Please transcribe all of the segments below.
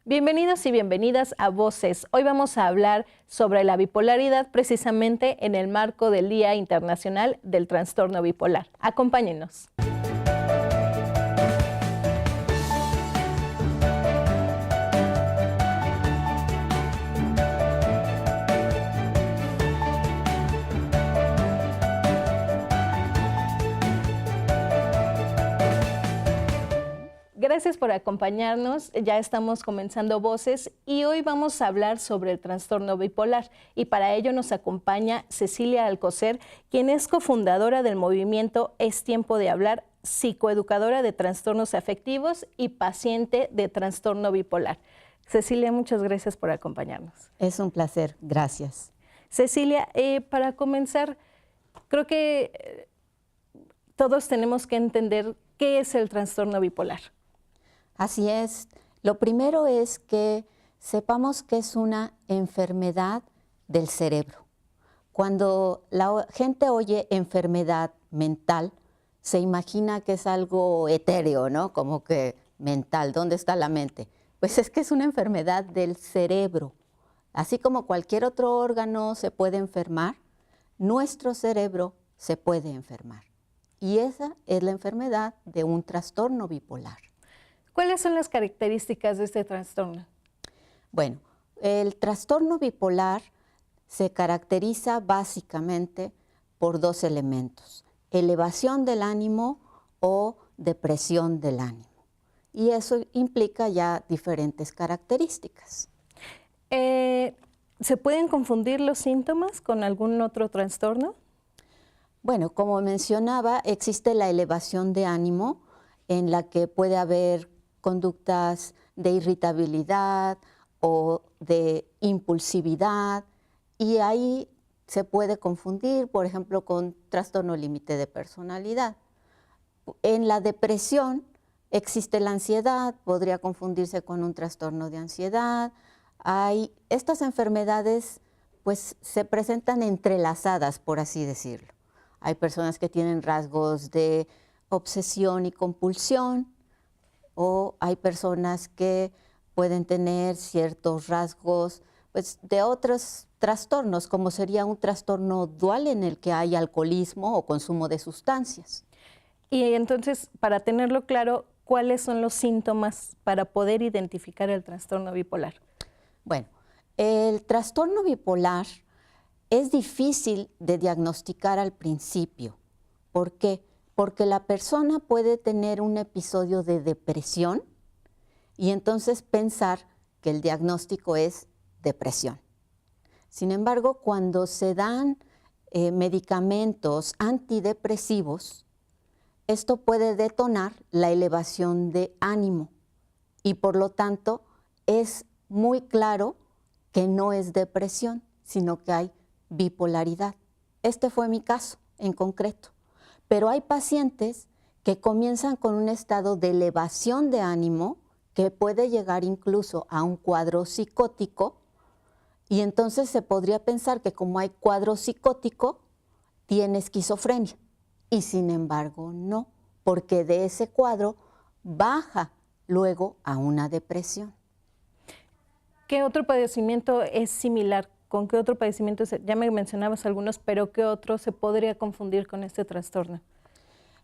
Bienvenidos y bienvenidas a Voces. Hoy vamos a hablar sobre la bipolaridad precisamente en el marco del Día Internacional del Trastorno Bipolar. Acompáñenos. Gracias por acompañarnos, ya estamos comenzando Voces y hoy vamos a hablar sobre el trastorno bipolar y para ello nos acompaña Cecilia Alcocer, quien es cofundadora del movimiento Es Tiempo de Hablar, psicoeducadora de trastornos afectivos y paciente de trastorno bipolar. Cecilia, muchas gracias por acompañarnos. Es un placer, gracias. Cecilia, para comenzar, creo que todos tenemos que entender qué es el trastorno bipolar. Así es. Lo primero es que sepamos que es una enfermedad del cerebro. Cuando la gente oye enfermedad mental, se imagina que es algo etéreo, ¿no? Como que mental, ¿dónde está la mente? Pues es que es una enfermedad del cerebro. Así como cualquier otro órgano se puede enfermar, nuestro cerebro se puede enfermar. Y esa es la enfermedad de un trastorno bipolar. ¿Cuáles son las características de este trastorno? Bueno, el trastorno bipolar se caracteriza básicamente por dos elementos: elevación del ánimo o depresión del ánimo. Y eso implica ya diferentes características. ¿Se pueden confundir los síntomas con algún otro trastorno? Bueno, como mencionaba, existe la elevación de ánimo en la que puede haber conductas de irritabilidad o de impulsividad, y ahí se puede confundir, por ejemplo, con trastorno límite de personalidad. En la depresión existe la ansiedad, podría confundirse con un trastorno de ansiedad. Estas enfermedades pues se presentan entrelazadas, por así decirlo. Hay personas que tienen rasgos de obsesión y compulsión, o hay personas que pueden tener ciertos rasgos pues, de otros trastornos, como sería un trastorno dual en el que hay alcoholismo o consumo de sustancias. Y entonces, para tenerlo claro, ¿cuáles son los síntomas para poder identificar el trastorno bipolar? Bueno, el trastorno bipolar es difícil de diagnosticar al principio. ¿Por qué? Porque la persona puede tener un episodio de depresión y entonces pensar que el diagnóstico es depresión. Sin embargo, cuando se dan medicamentos antidepresivos, esto puede detonar la elevación de ánimo y por lo tanto es muy claro que no es depresión, sino que hay bipolaridad. Este fue mi caso en concreto. Pero hay pacientes que comienzan con un estado de elevación de ánimo que puede llegar incluso a un cuadro psicótico, y entonces se podría pensar que como hay cuadro psicótico, tiene esquizofrenia. Y sin embargo no, porque de ese cuadro baja luego a una depresión. ¿Qué otro padecimiento es similar? ¿Con qué otro padecimiento? Ya me mencionabas algunos, pero ¿qué otro se podría confundir con este trastorno?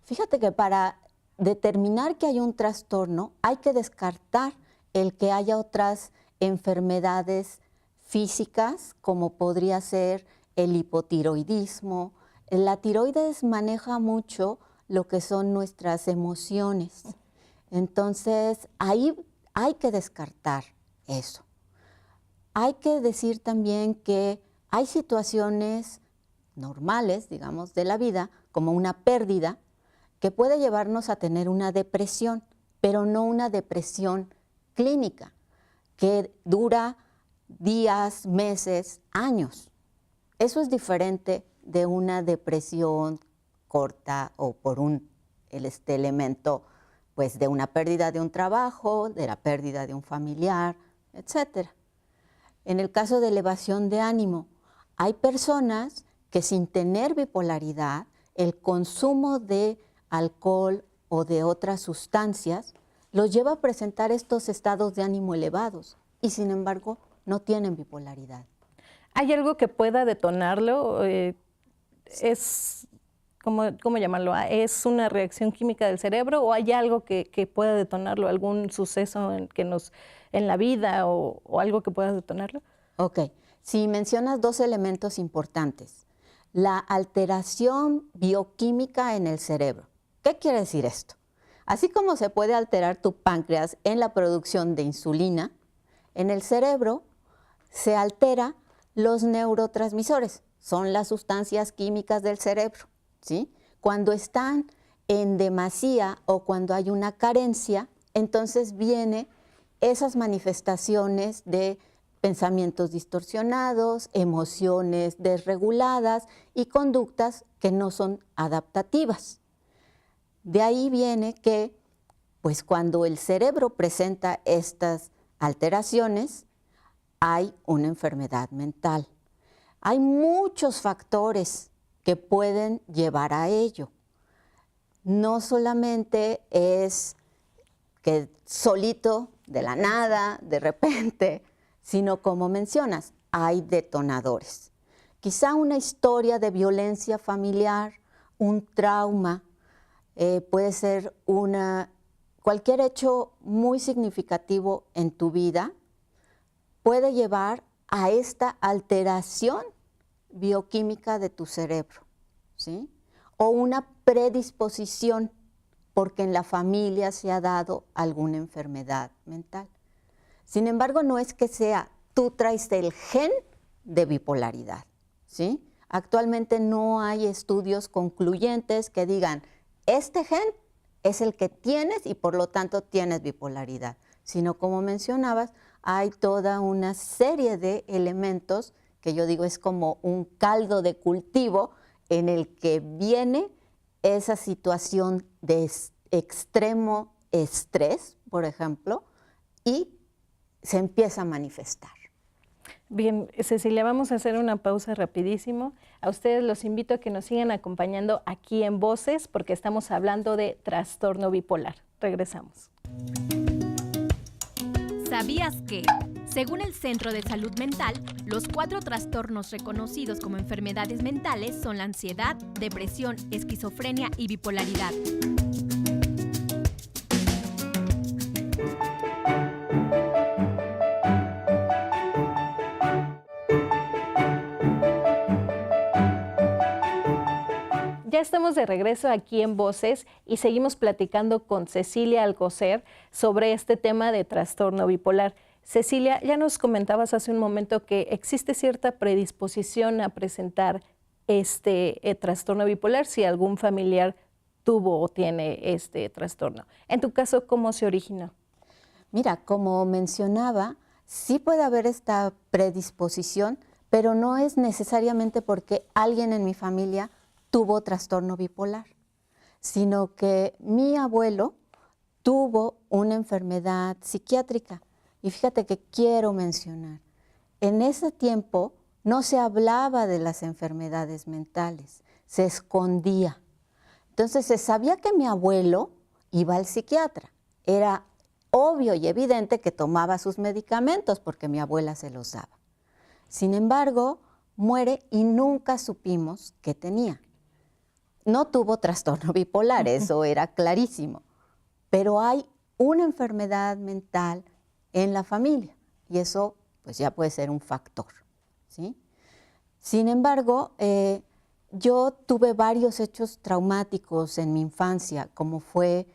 Fíjate que para determinar que hay un trastorno hay que descartar el que haya otras enfermedades físicas, como podría ser el hipotiroidismo. La tiroides maneja mucho lo que son nuestras emociones. Entonces, ahí hay que descartar eso. Hay que decir también que hay situaciones normales, digamos, de la vida, como una pérdida, que puede llevarnos a tener una depresión, pero no una depresión clínica, que dura días, meses, años. Eso es diferente de una depresión corta o por este elemento pues, de una pérdida de un trabajo, de la pérdida de un familiar, etcétera. En el caso de elevación de ánimo, hay personas que sin tener bipolaridad, el consumo de alcohol o de otras sustancias los lleva a presentar estos estados de ánimo elevados y sin embargo no tienen bipolaridad. ¿Hay algo que pueda detonarlo? ¿Es, cómo llamarlo? ¿Es una reacción química del cerebro o hay algo que pueda detonarlo? ¿Algún suceso en la vida o algo que pueda detonarlo? Ok, si mencionas dos elementos importantes. La alteración bioquímica en el cerebro. ¿Qué quiere decir esto? Así como se puede alterar tu páncreas en la producción de insulina, en el cerebro se altera los neurotransmisores, son las sustancias químicas del cerebro, ¿sí? Cuando están en demasía o cuando hay una carencia, entonces vienen esas manifestaciones de pensamientos distorsionados, emociones desreguladas y conductas que no son adaptativas. De ahí viene que, pues cuando el cerebro presenta estas alteraciones, hay una enfermedad mental. Hay muchos factores que pueden llevar a ello. No solamente es que solito, de la nada, de repente, sino como mencionas, hay detonadores. Quizá una historia de violencia familiar, un trauma, puede ser cualquier hecho muy significativo en tu vida, puede llevar a esta alteración bioquímica de tu cerebro, ¿sí? O una predisposición porque en la familia se ha dado alguna enfermedad mental. Sin embargo, no es que tú traes el gen de bipolaridad, ¿sí? Actualmente no hay estudios concluyentes que digan, este gen es el que tienes y por lo tanto tienes bipolaridad, sino como mencionabas, hay toda una serie de elementos que yo digo es como un caldo de cultivo en el que viene esa situación de extremo estrés, por ejemplo, y se empieza a manifestar. Bien, Cecilia, vamos a hacer una pausa rapidísimo. A ustedes los invito a que nos sigan acompañando aquí en Voces porque estamos hablando de trastorno bipolar. Regresamos. ¿Sabías que, según el Centro de Salud Mental, los 4 trastornos reconocidos como enfermedades mentales son la ansiedad, depresión, esquizofrenia y bipolaridad? Ya estamos de regreso aquí en Voces y seguimos platicando con Cecilia Alcocer sobre este tema de trastorno bipolar. Cecilia, ya nos comentabas hace un momento que existe cierta predisposición a presentar este trastorno bipolar si algún familiar tuvo o tiene este trastorno. En tu caso, ¿cómo se originó? Mira, como mencionaba, sí puede haber esta predisposición, pero no es necesariamente porque alguien en mi familia tuvo trastorno bipolar, sino que mi abuelo tuvo una enfermedad psiquiátrica. Y fíjate que quiero mencionar, en ese tiempo no se hablaba de las enfermedades mentales, se escondía. Entonces se sabía que mi abuelo iba al psiquiatra. Era obvio y evidente que tomaba sus medicamentos porque mi abuela se los daba. Sin embargo, muere y nunca supimos qué tenía. No tuvo trastorno bipolar, eso era clarísimo, pero hay una enfermedad mental en la familia y eso pues ya puede ser un factor, ¿sí? Sin embargo, yo tuve varios hechos traumáticos en mi infancia, como fue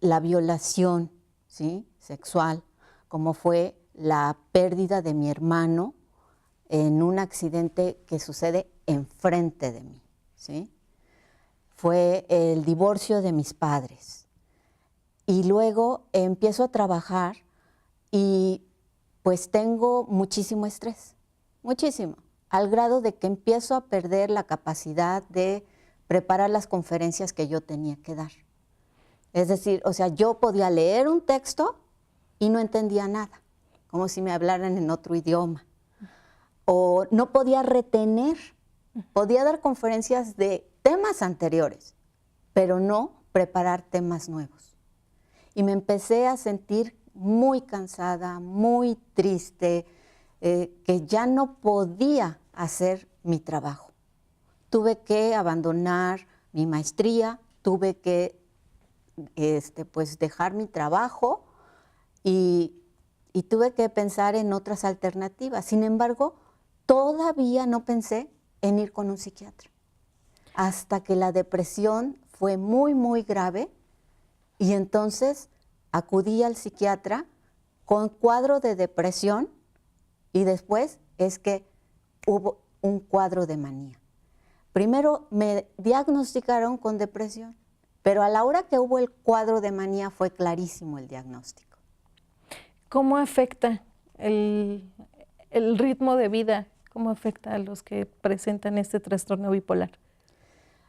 la violación, ¿sí?, sexual, como fue la pérdida de mi hermano en un accidente que sucede enfrente de mí, ¿sí? Fue el divorcio de mis padres. Y luego empiezo a trabajar y pues tengo muchísimo estrés, muchísimo, al grado de que empiezo a perder la capacidad de preparar las conferencias que yo tenía que dar. Es decir, o sea, yo podía leer un texto y no entendía nada, como si me hablaran en otro idioma. O no podía retener, podía dar conferencias de temas anteriores, pero no preparar temas nuevos. y me empecé a sentir muy cansada, muy triste, que ya no podía hacer mi trabajo. Tuve que abandonar mi maestría, tuve que pues dejar mi trabajo y tuve que pensar en otras alternativas. Sin embargo, todavía no pensé en ir con un psiquiatra, hasta que la depresión fue muy, muy grave y entonces acudí al psiquiatra con cuadro de depresión y después es que hubo un cuadro de manía. Primero me diagnosticaron con depresión, pero a la hora que hubo el cuadro de manía fue clarísimo el diagnóstico. ¿Cómo afecta el ritmo de vida? ¿Cómo afecta a los que presentan este trastorno bipolar?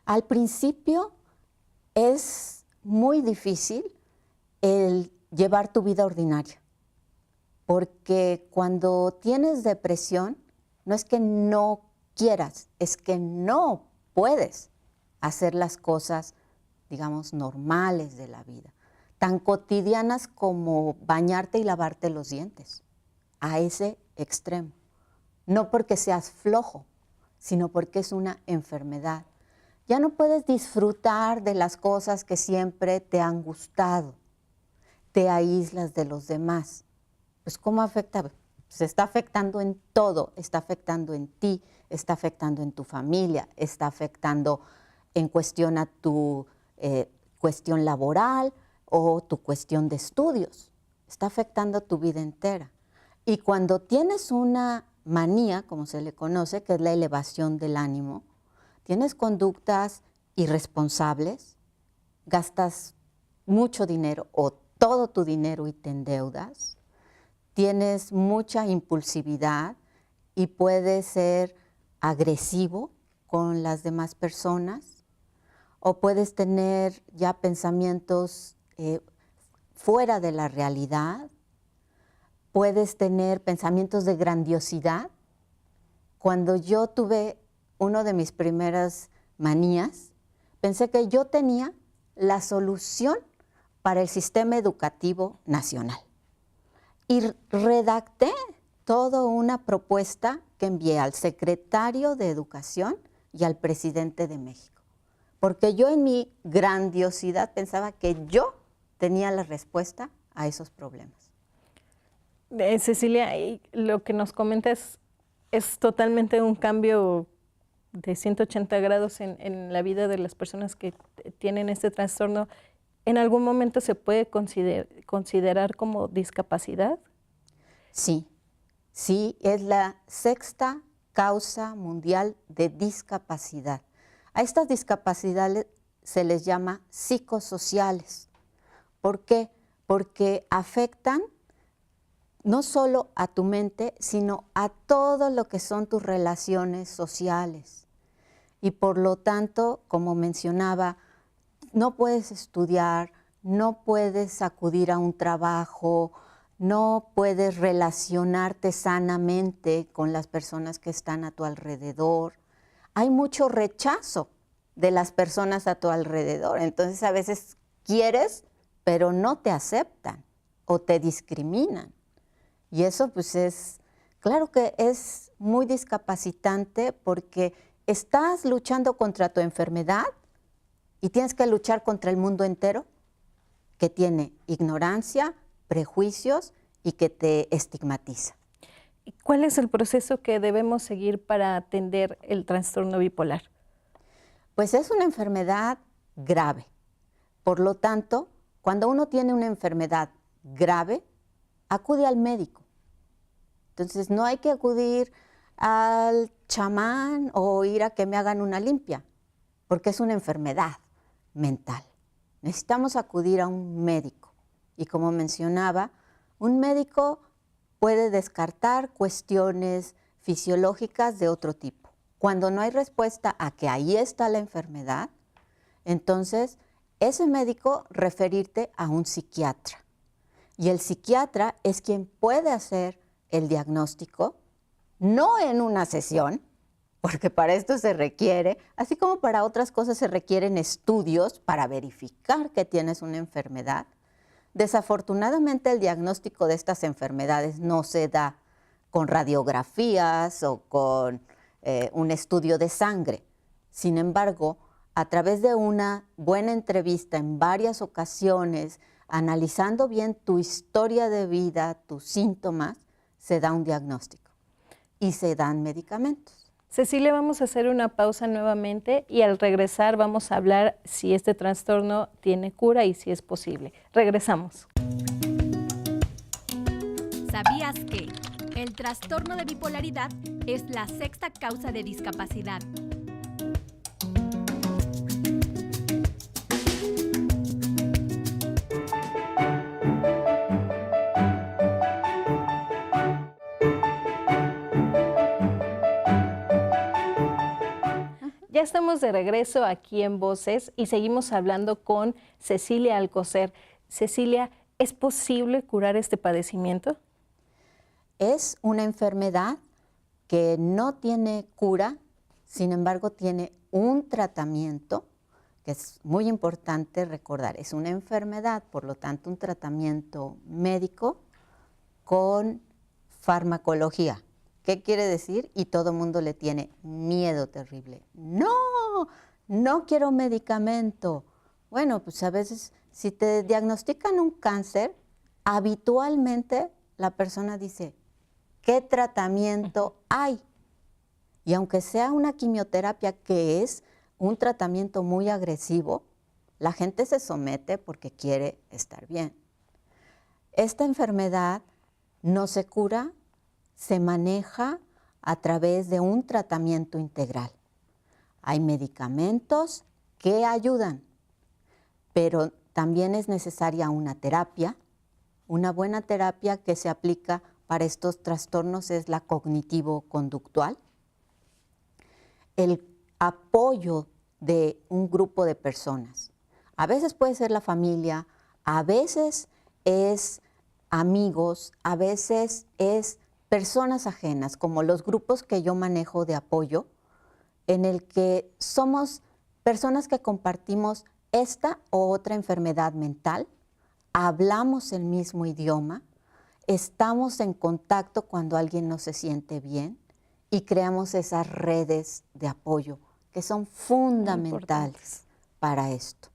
Al principio es muy difícil el llevar tu vida ordinaria, porque cuando tienes depresión no es que no quieras, es que no puedes hacer las cosas, digamos, normales de la vida, tan cotidianas como bañarte y lavarte los dientes, a ese extremo. No porque seas flojo, sino porque es una enfermedad. Ya no puedes disfrutar de las cosas que siempre te han gustado. Te aíslas de los demás. Pues ¿cómo afecta? Se está afectando en todo. Está afectando en ti, está afectando en tu familia, está afectando en cuestión a tu cuestión laboral o tu cuestión de estudios. Está afectando tu vida entera. Y cuando tienes una manía, como se le conoce, que es la elevación del ánimo, tienes conductas irresponsables, gastas mucho dinero o todo tu dinero y te endeudas, tienes mucha impulsividad y puedes ser agresivo con las demás personas, o puedes tener ya pensamientos fuera de la realidad, puedes tener pensamientos de grandiosidad. Cuando yo tuve una de mis primeras manías, pensé que yo tenía la solución para el sistema educativo nacional. Y redacté toda una propuesta que envié al secretario de Educación y al presidente de México. Porque yo en mi grandiosidad pensaba que yo tenía la respuesta a esos problemas. Cecilia, lo que nos comentas es totalmente un cambio de 180 grados en la vida de las personas que tienen este trastorno. ¿En algún momento se puede considerar como discapacidad? Sí, sí, es la 6ª causa mundial de discapacidad. A estas discapacidades se les llama psicosociales. ¿Por qué? Porque afectan no solo a tu mente, sino a todo lo que son tus relaciones sociales. Y por lo tanto, como mencionaba, no puedes estudiar, no puedes acudir a un trabajo, no puedes relacionarte sanamente con las personas que están a tu alrededor. Hay mucho rechazo de las personas a tu alrededor. Entonces a veces quieres, pero no te aceptan o te discriminan. Y eso pues es, claro que es muy discapacitante porque estás luchando contra tu enfermedad y tienes que luchar contra el mundo entero que tiene ignorancia, prejuicios y que te estigmatiza. ¿Cuál es el proceso que debemos seguir para atender el trastorno bipolar? Pues es una enfermedad grave. Por lo tanto, cuando uno tiene una enfermedad grave, acude al médico. Entonces, no hay que acudir al chamán o ir a que me hagan una limpia, porque es una enfermedad mental. Necesitamos acudir a un médico. Y como mencionaba, un médico puede descartar cuestiones fisiológicas de otro tipo. Cuando no hay respuesta a que ahí está la enfermedad, entonces ese médico referirte a un psiquiatra. Y el psiquiatra es quien puede hacer el diagnóstico, no en una sesión, porque para esto se requiere, así como para otras cosas se requieren estudios para verificar que tienes una enfermedad, Desafortunadamente, el diagnóstico de estas enfermedades no se da con radiografías o con un estudio de sangre. Sin embargo, a través de una buena entrevista en varias ocasiones, analizando bien tu historia de vida, tus síntomas, se da un diagnóstico y se dan medicamentos. Cecilia, vamos a hacer una pausa nuevamente y al regresar vamos a hablar si este trastorno tiene cura y si es posible. Regresamos. ¿Sabías que el trastorno de bipolaridad es la sexta causa de discapacidad? Ya estamos de regreso aquí en Voces y seguimos hablando con Cecilia Alcocer. Cecilia, ¿es posible curar este padecimiento? Es una enfermedad que no tiene cura, sin embargo tiene un tratamiento, que es muy importante recordar. Es una enfermedad, por lo tanto un tratamiento médico con farmacología. ¿Qué quiere decir? Y todo el mundo le tiene miedo terrible. No, no quiero medicamento. Bueno, pues a veces si te diagnostican un cáncer, habitualmente la persona dice, ¿qué tratamiento hay? Y aunque sea una quimioterapia que es un tratamiento muy agresivo, la gente se somete porque quiere estar bien. Esta enfermedad no se cura, se maneja a través de un tratamiento integral. Hay medicamentos que ayudan, pero también es necesaria una terapia. Una buena terapia que se aplica para estos trastornos es la cognitivo-conductual. El apoyo de un grupo de personas. A veces puede ser la familia, a veces es amigos, a veces es personas ajenas, como los grupos que yo manejo de apoyo, en el que somos personas que compartimos esta o otra enfermedad mental, hablamos el mismo idioma, estamos en contacto cuando alguien no se siente bien y creamos esas redes de apoyo que son fundamentales para esto.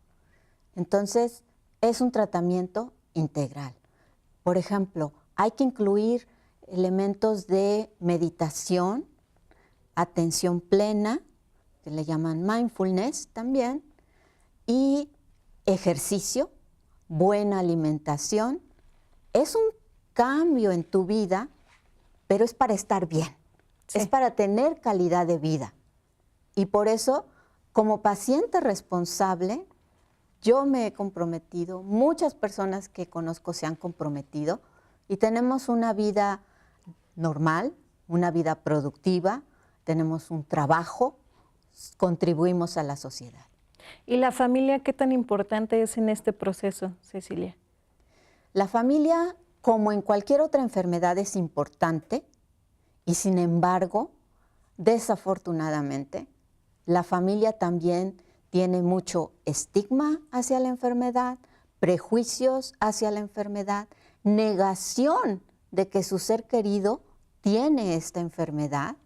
Entonces, es un tratamiento integral. Por ejemplo, hay que incluir elementos de meditación, atención plena, que le llaman mindfulness también, y ejercicio, buena alimentación. Es un cambio en tu vida, pero es para estar bien, es para tener calidad de vida. Y por eso, como paciente responsable, yo me he comprometido, muchas personas que conozco se han comprometido y tenemos una vida normal, una vida productiva, tenemos un trabajo, contribuimos a la sociedad. ¿Y la familia qué tan importante es en este proceso, Cecilia? La familia, como en cualquier otra enfermedad, es importante y sin embargo, desafortunadamente, la familia también tiene mucho estigma hacia la enfermedad, prejuicios hacia la enfermedad, negación de que su ser querido tiene esta enfermedad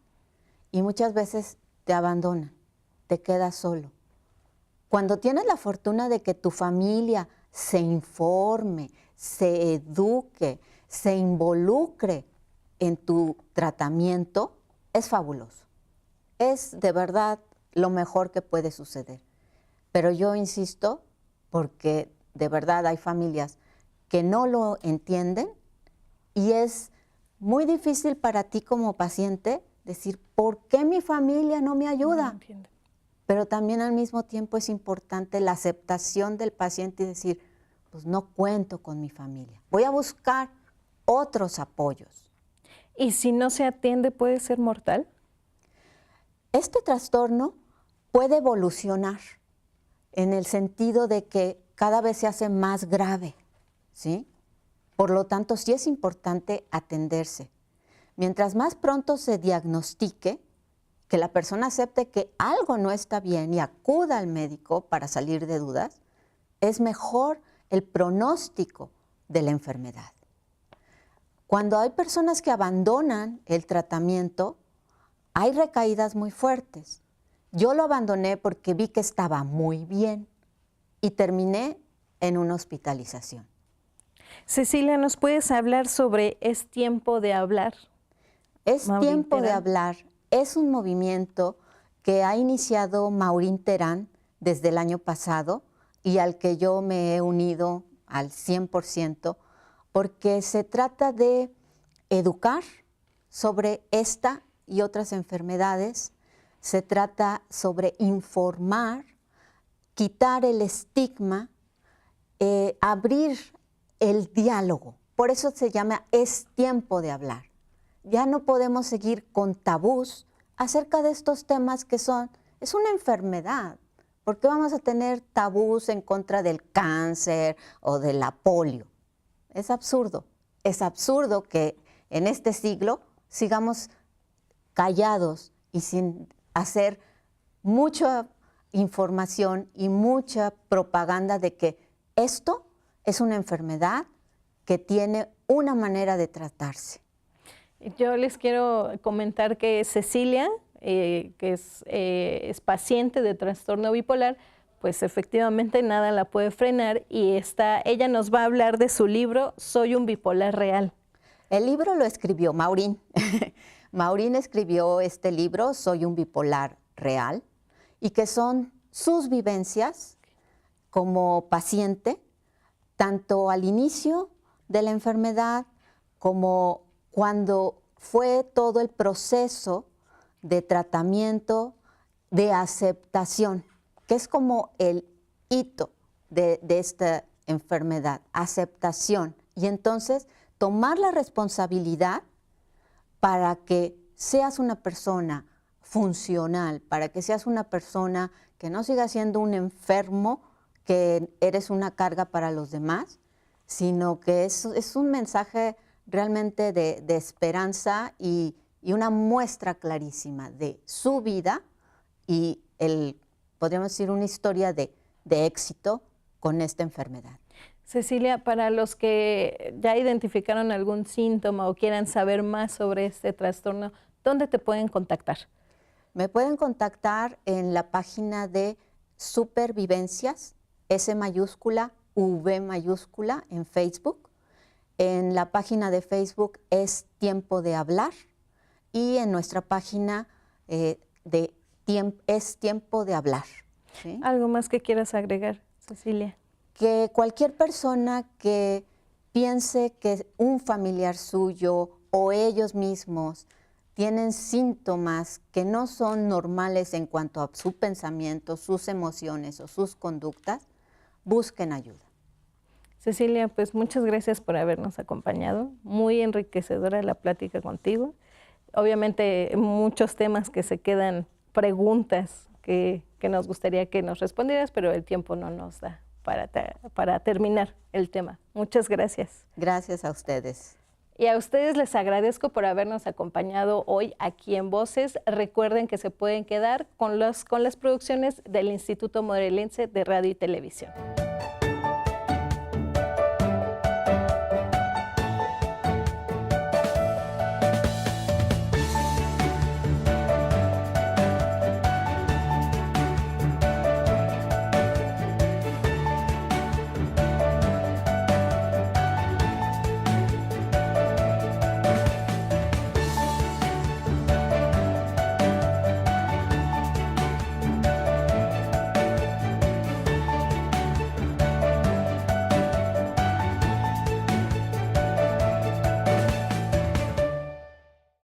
y muchas veces te abandonan, te quedas solo. Cuando tienes la fortuna de que tu familia se informe, se eduque, se involucre en tu tratamiento, es fabuloso. Es de verdad lo mejor que puede suceder. Pero yo insisto, porque de verdad hay familias que no lo entienden y es muy difícil para ti como paciente decir, ¿por qué mi familia no me ayuda? No entiendo. Pero también al mismo tiempo es importante la aceptación del paciente y decir, pues no cuento con mi familia, voy a buscar otros apoyos. ¿Y si no se atiende puede ser mortal? Este trastorno puede evolucionar en el sentido de que cada vez se hace más grave, ¿sí? Por lo tanto, sí es importante atenderse. Mientras más pronto se diagnostique, que la persona acepte que algo no está bien y acuda al médico para salir de dudas, es mejor el pronóstico de la enfermedad. Cuando hay personas que abandonan el tratamiento, hay recaídas muy fuertes. Yo lo abandoné porque vi que estaba muy bien y terminé en una hospitalización. Cecilia, ¿nos puedes hablar sobre Es Tiempo de Hablar? Es Maureen Tiempo de Terán. Hablar es un movimiento que ha iniciado Maureen Terán desde el año pasado y al que yo me he unido al 100%, porque se trata de educar sobre esta y otras enfermedades, se trata sobre informar, quitar el estigma, abrir el diálogo. Por eso se llama Es Tiempo de Hablar. Ya no podemos seguir con tabús acerca de estos temas que es una enfermedad. ¿Por qué vamos a tener tabús en contra del cáncer o de la polio? Es absurdo. Es absurdo que en este siglo sigamos callados y sin hacer mucha información y mucha propaganda de que esto es una enfermedad que tiene una manera de tratarse. Yo les quiero comentar que Cecilia, que es paciente de trastorno bipolar, pues efectivamente nada la puede frenar y ella nos va a hablar de su libro Soy un bipolar real. El libro lo escribió Maureen. Maureen escribió este libro, Soy un bipolar real, y que son sus vivencias como paciente, tanto al inicio de la enfermedad como cuando fue todo el proceso de tratamiento, de aceptación, que es como el hito de esta enfermedad, aceptación. Y entonces tomar la responsabilidad para que seas una persona funcional, para que seas una persona que no siga siendo un enfermo, que eres una carga para los demás, sino que es un mensaje realmente de esperanza y una muestra clarísima de su vida y podríamos decir, una historia de éxito con esta enfermedad. Cecilia, para los que ya identificaron algún síntoma o quieran saber más sobre este trastorno, ¿dónde te pueden contactar? Me pueden contactar en la página de Supervivencias, S mayúscula, V mayúscula, en Facebook. En la página de Facebook Es Tiempo de Hablar y en nuestra página Es Tiempo de Hablar. ¿Sí? ¿Algo más que quieras agregar, Cecilia? Que cualquier persona que piense que un familiar suyo o ellos mismos tienen síntomas que no son normales en cuanto a su pensamiento, sus emociones o sus conductas, busquen ayuda. Cecilia, pues muchas gracias por habernos acompañado. Muy enriquecedora la plática contigo. Obviamente muchos temas que se quedan, preguntas que nos gustaría que nos respondieras, pero el tiempo no nos da para terminar el tema. Muchas gracias. Gracias a ustedes. Y a ustedes les agradezco por habernos acompañado hoy aquí en Voces. Recuerden que se pueden quedar con las producciones del Instituto Morelense de Radio y Televisión.